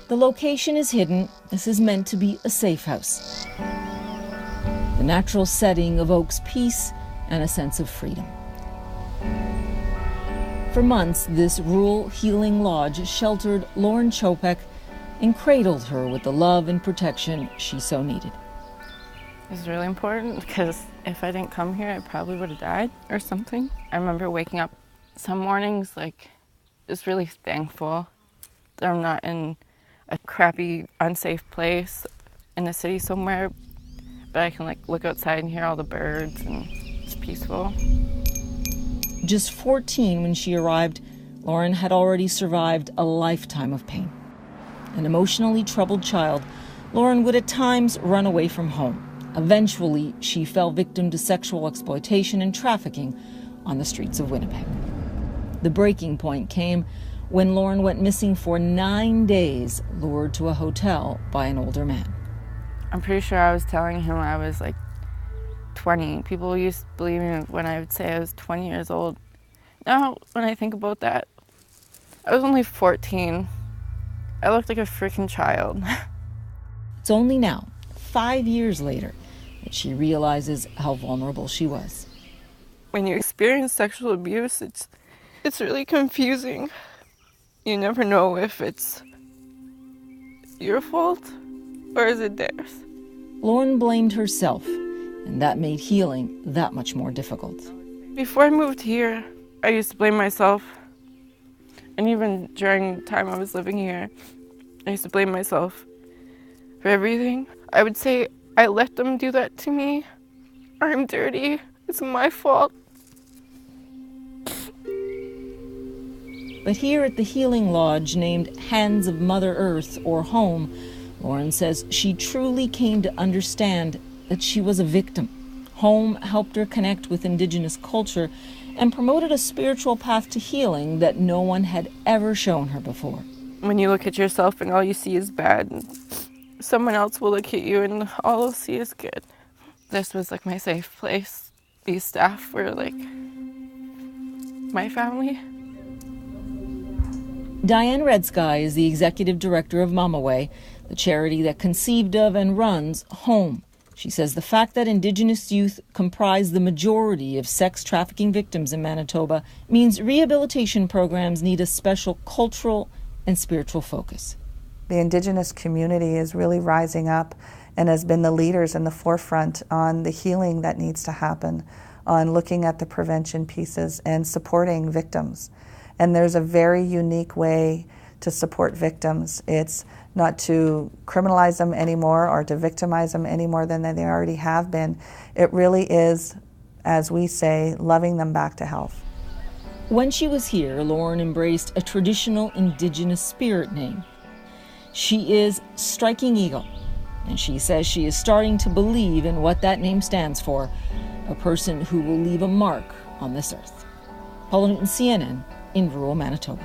The location is hidden. This is meant to be a safe house. The natural setting evokes peace and a sense of freedom. For months, this rural healing lodge sheltered Lauren Chopek and cradled her with the love and protection she so needed. It's really important because if I didn't come here, I probably would have died or something. I remember waking up some mornings just really thankful that I'm not in a crappy, unsafe place in a city somewhere, but I can look outside and hear all the birds and it's peaceful. Just 14 when she arrived, Lauren had already survived a lifetime of pain. An emotionally troubled child, Lauren would at times run away from home. Eventually, she fell victim to sexual exploitation and trafficking on the streets of Winnipeg. The breaking point came when Lauren went missing for 9 days, lured to a hotel by an older man. I'm pretty sure I was telling him I was 20. People used to believe me when I would say I was 20 years old. Now, when I think about that, I was only 14. I looked like a freaking child. It's only now, 5 years later, that she realizes how vulnerable she was. When you experience sexual abuse, it's really confusing. You never know if it's your fault or is it theirs. Lauren blamed herself, and that made healing that much more difficult. Before I moved here, I used to blame myself. And even during the time I was living here, I used to blame myself for everything. I would say, I let them do that to me. I'm dirty. It's my fault. But here at the Healing Lodge, named Hands of Mother Earth, or Home, Lauren says she truly came to understand that she was a victim. Home helped her connect with indigenous culture and promoted a spiritual path to healing that no one had ever shown her before. When you look at yourself and all you see is bad, someone else will look at you and all they'll see is good. This was my safe place. These staff were my family. Diane Red Sky is the executive director of Mama Way, the charity that conceived of and runs Home. She says the fact that Indigenous youth comprise the majority of sex trafficking victims in Manitoba means rehabilitation programs need a special cultural and spiritual focus. The Indigenous community is really rising up and has been the leaders in the forefront on the healing that needs to happen, on looking at the prevention pieces and supporting victims. And there's a very unique way to support victims. It's not to criminalize them anymore or to victimize them any more than they already have been. It really is, as we say, loving them back to health. When she was here, Lauren embraced a traditional Indigenous spirit name. She is Striking Eagle, and she says she is starting to believe in what that name stands for, a person who will leave a mark on this earth. Paula Newton, CNN, in rural Manitoba.